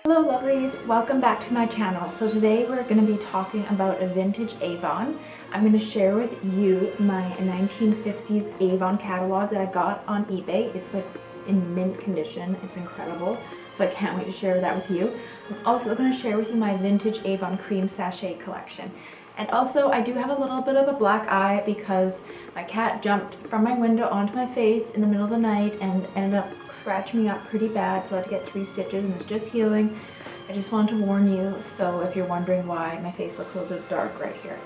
Hello lovelies, welcome back to my channel. So today we're going to be talking about a vintage Avon. I'm going to share with you my 1950s Avon catalog that I got on eBay. It's like in mint condition. It's incredible. So I can't wait to share that with you. I'm also going to share with you my vintage Avon cream sachet collection. And also I do have a little bit of a black eye because my cat jumped from my window onto my face in the middle of the night and ended up scratching me up pretty bad, so I had to get 3 stitches and it's just healing. I just wanted to warn you, so if you're wondering why my face looks a little bit dark right here.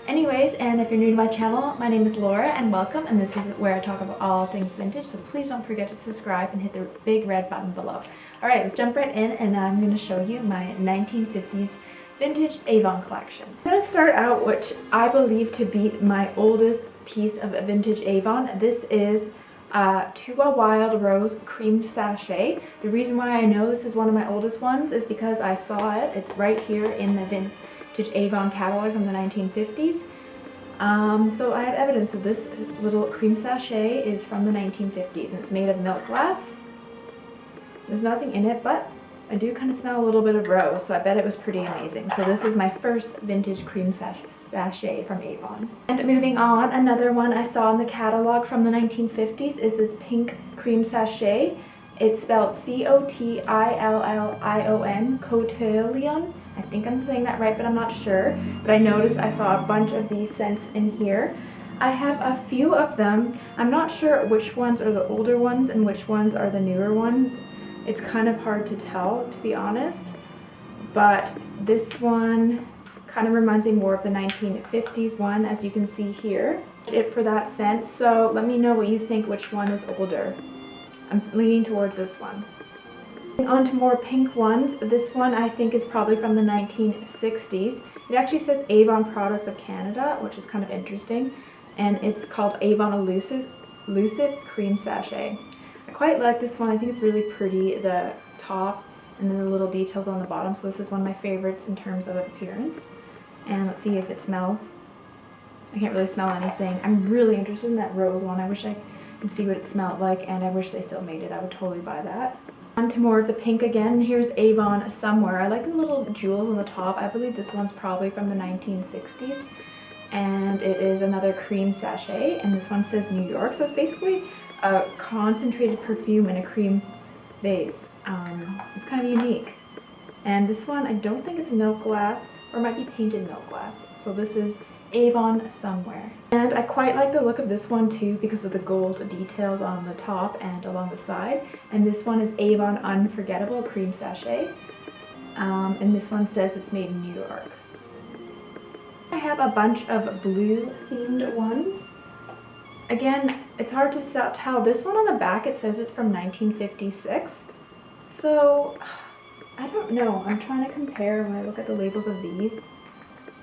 Anyways, and if you're new to my channel, my name is Laura and welcome, and this is where I talk about all things vintage, so please don't forget to subscribe and hit the big red button below. Alright, let's jump right in and I'm going to show you my 1950s vintage Avon collection. I'm going to start out which I believe to be my oldest piece of vintage Avon. This is To a Wild Rose cream sachet. The reason why I know this is one of my oldest ones is because I saw it. It's right here in the vintage Avon catalog from the 1950s. So I have evidence that this little cream sachet is from the 1950s and it's made of milk glass. There's nothing in it, but I do kind of smell a little bit of rose, so I bet it was pretty amazing. So this is my first vintage cream sachet from Avon. And moving on, another one I saw in the catalog from the 1950s is this pink cream sachet. It's spelled Cotillon, Cotillon. I think I'm saying that right, but I'm not sure. But I noticed I saw a bunch of these scents in here. I have a few of them. I'm not sure which ones are the older ones and which ones are the newer ones. It's kind of hard to tell, to be honest, but this one kind of reminds me more of the 1950s one, as you can see here. It for that scent, so let me know what you think, which one is older. I'm leaning towards this one. On to more pink ones. This one I think is probably from the 1960s. It actually says Avon Products of Canada, which is kind of interesting, and it's called Avon Lucid Cream Sachet. I quite like this one. I think it's really pretty, the top and then the little details on the bottom. So this is one of my favorites in terms of appearance. And let's see if it smells. I can't really smell anything. I'm really interested in that rose one. I wish I could see what it smelled like, and I wish they still made it. I would totally buy that. On to more of the pink again. Here's Avon Somewhere. I like the little jewels on the top. I believe this one's probably from the 1960s. And it is another cream sachet, and this one says New York. So it's basically a concentrated perfume in a cream base. It's kind of unique. And this one, I don't think it's milk glass, or it might be painted milk glass. So this is Avon Somewhere. And I quite like the look of this one too because of the gold details on the top and along the side. And this one is Avon Unforgettable Cream Sachet. And this one says it's made in New York. I have a bunch of blue themed ones. Again, it's hard to tell. This one on the back, it says it's from 1956. So, I don't know. I'm trying to compare when I look at the labels of these.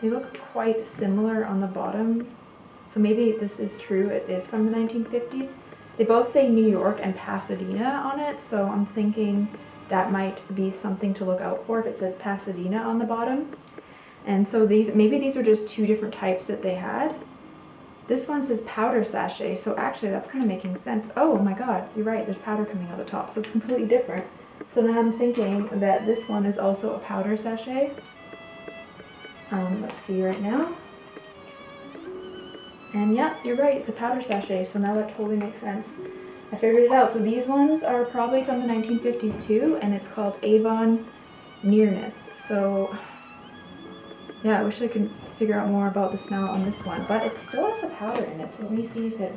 They look quite similar on the bottom. So maybe this is true. It is from the 1950s. They both say New York and Pasadena on it. So I'm thinking that might be something to look out for if it says Pasadena on the bottom. And so maybe these were just 2 different types that they had. This one says powder sachet, so actually that's kind of making sense. Oh my god, you're right, there's powder coming out the top, so it's completely different. So now I'm thinking that this one is also a powder sachet. Let's see right now. And yeah, you're right, it's a powder sachet, so now that totally makes sense. I figured it out. So these ones are probably from the 1950s too, and it's called Avon Nearness. So yeah, I wish I could figure out more about the smell on this one, but it still has a powder in it, so let me see if it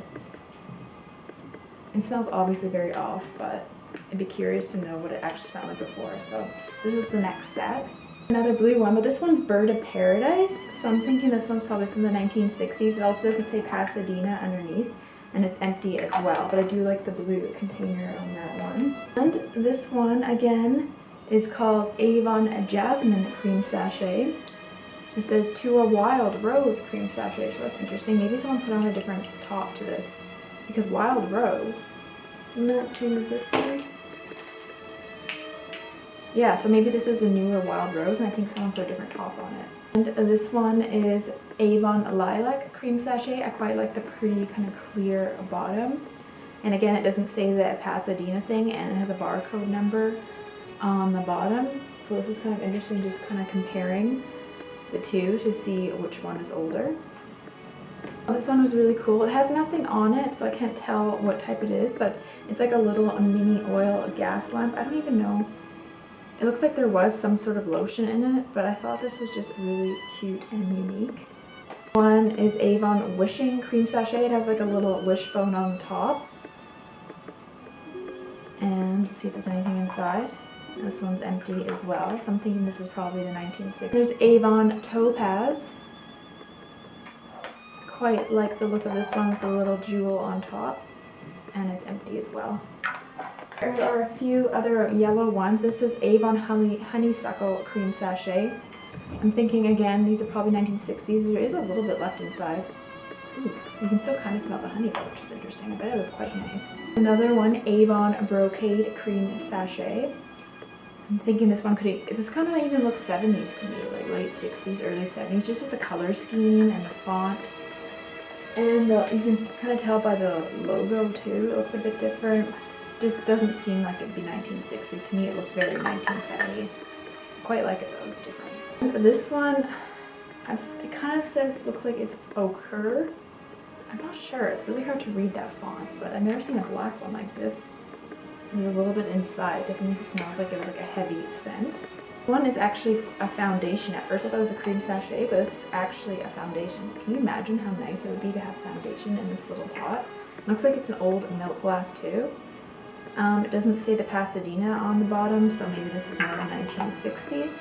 smells obviously very off, but I'd be curious to know what it actually smelled like before. So this is the next set. Another blue one, but this one's Bird of Paradise, so I'm thinking this one's probably from the 1960s. It also doesn't say Pasadena underneath, and it's empty as well, but I do like the blue container on that one. And this one, again, is called Avon Jasmine Cream Sachet. It says To a Wild Rose Cream Sachet, so that's interesting. Maybe someone put on a different top to this, because Wild Rose, isn't that the same as this one? Yeah, so maybe this is a newer Wild Rose, and I think someone put a different top on it. And this one is Avon Lilac Cream Sachet. I quite like the pretty kind of clear bottom. And again, it doesn't say the Pasadena thing, and it has a barcode number on the bottom. So this is kind of interesting, just kind of comparing the two to see which one is older. This one was really cool. It has nothing on it, so I can't tell what type it is, but it's like a little mini oil gas lamp. I don't even know. It looks like there was some sort of lotion in it, but I thought this was just really cute and unique. One is Avon Wishing Cream Sachet. It has like a little wishbone on the top. And let's see if there's anything inside. This one's empty as well, so I'm thinking this is probably the 1960s. There's Avon Topaz. Quite like the look of this one with the little jewel on top, and it's empty as well. There are a few other yellow ones. This is Avon Honeysuckle Cream Sachet. I'm thinking again, these are probably 1960s. There is a little bit left inside. Ooh, you can still kind of smell the honey though, which is interesting. I bet it was quite nice. Another one, Avon Brocade Cream Sachet. I'm thinking this one this kind of even looks 70s to me, like late 60s, early 70s, just with the color scheme and the font. And you can kind of tell by the logo too, it looks a bit different. Just doesn't seem like it'd be 1960s. To me it looks very 1970s. Quite like it though, it's different. And this one, it kind of looks like it's ochre. I'm not sure, it's really hard to read that font, but I've never seen a black one like this. There's a little bit inside, definitely smells like it was like a heavy scent. One is actually a foundation. At first I thought it was a cream sachet, but this is actually a foundation. Can you imagine how nice it would be to have foundation in this little pot? It looks like it's an old milk glass too. It doesn't say the Pasadena on the bottom, so maybe this is more the 1960s.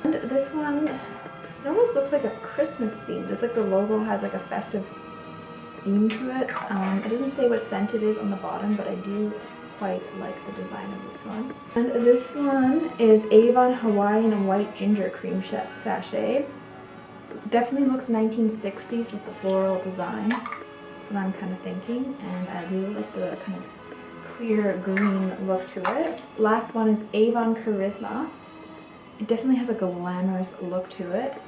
And this one, it almost looks like a Christmas theme. Just like the logo has like a festive theme to it. It doesn't say what scent it is on the bottom, but I do quite like the design of this one. And this one is Avon Hawaiian White Ginger Cream Sachet. Definitely looks 1960s with the floral design. That's what I'm kind of thinking, and I really like the kind of clear green look to it. Last one is Avon Charisma. It definitely has a glamorous look to it.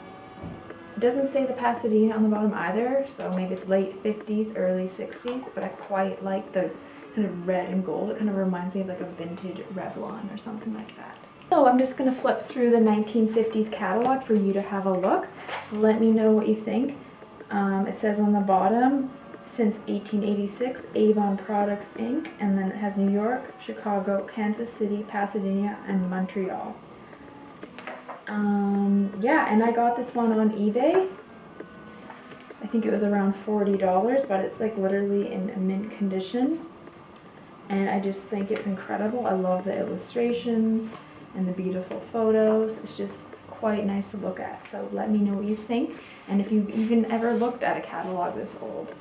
It doesn't say the Pasadena on the bottom either, so maybe it's late 50s, early 60s, but I quite like the kind of red and gold. It kind of reminds me of like a vintage Revlon or something like that. So I'm just going to flip through the 1950s catalog for you to have a look. Let me know what you think. It says on the bottom, since 1886, Avon Products Inc. And then it has New York, Chicago, Kansas City, Pasadena, and Montreal. Yeah, and I got this one on eBay. I think it was around $40, but it's like literally in mint condition. And I just think it's incredible. I love the illustrations and the beautiful photos. It's just quite nice to look at. So let me know what you think, and if you've even ever looked at a catalog this old.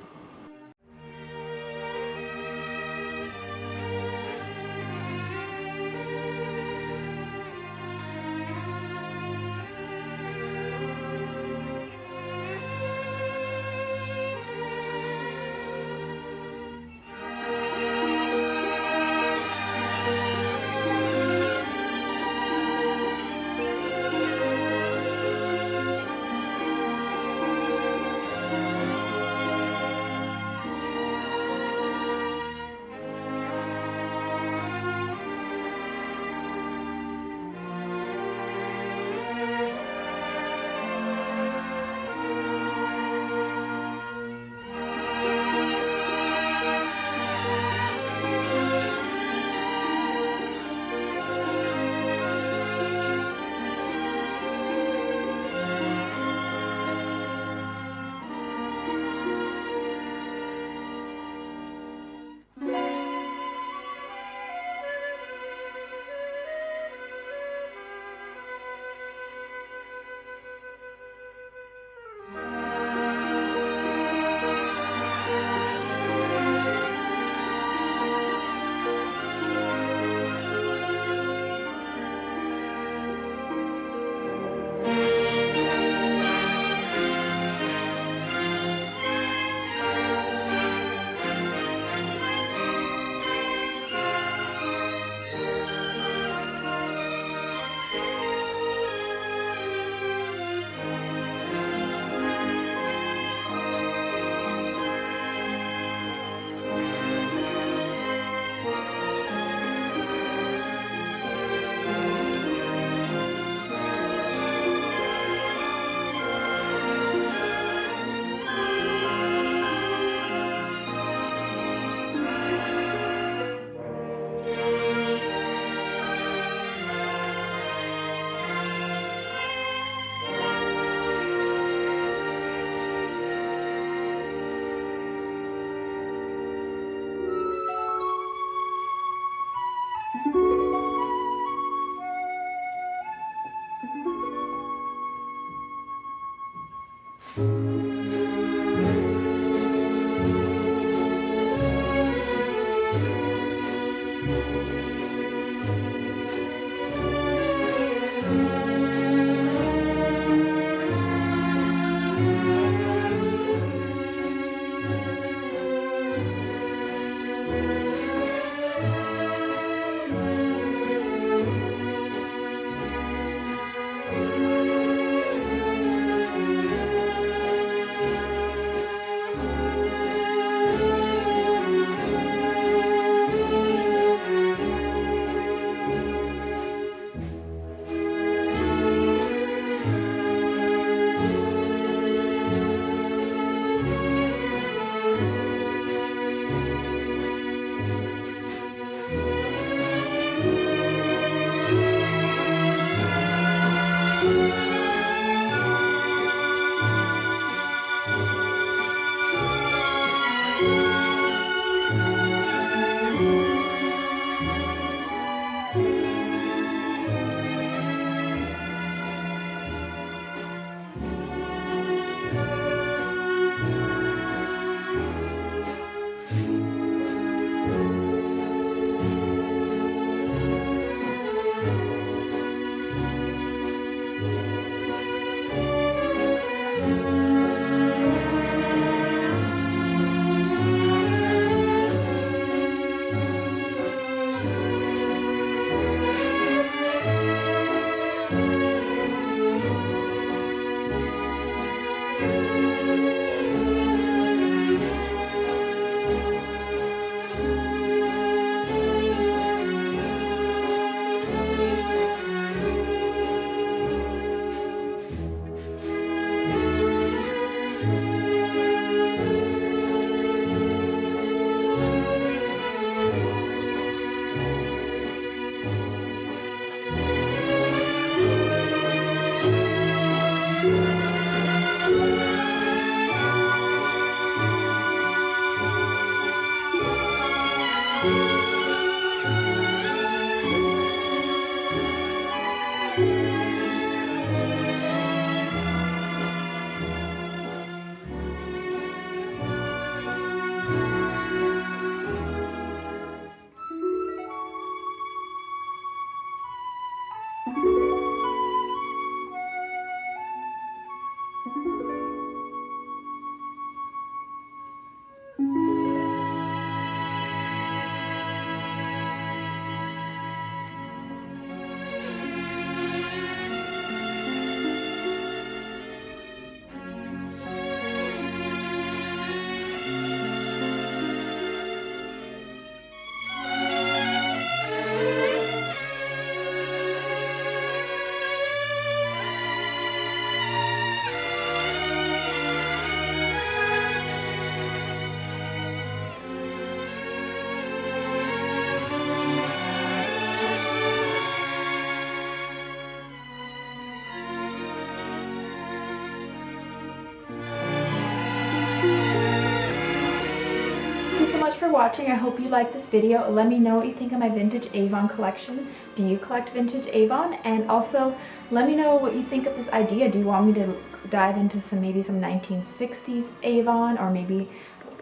Thank you so much for watching. I hope you liked this video. Let me know what you think of my vintage Avon collection. Do you collect vintage Avon? And also let me know what you think of this idea. Do you want me to dive into maybe some 1960s Avon, or maybe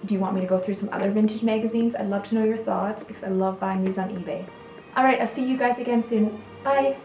do you want me to go through some other vintage magazines? I'd love to know your thoughts because I love buying these on eBay. Alright, I'll see you guys again soon. Bye!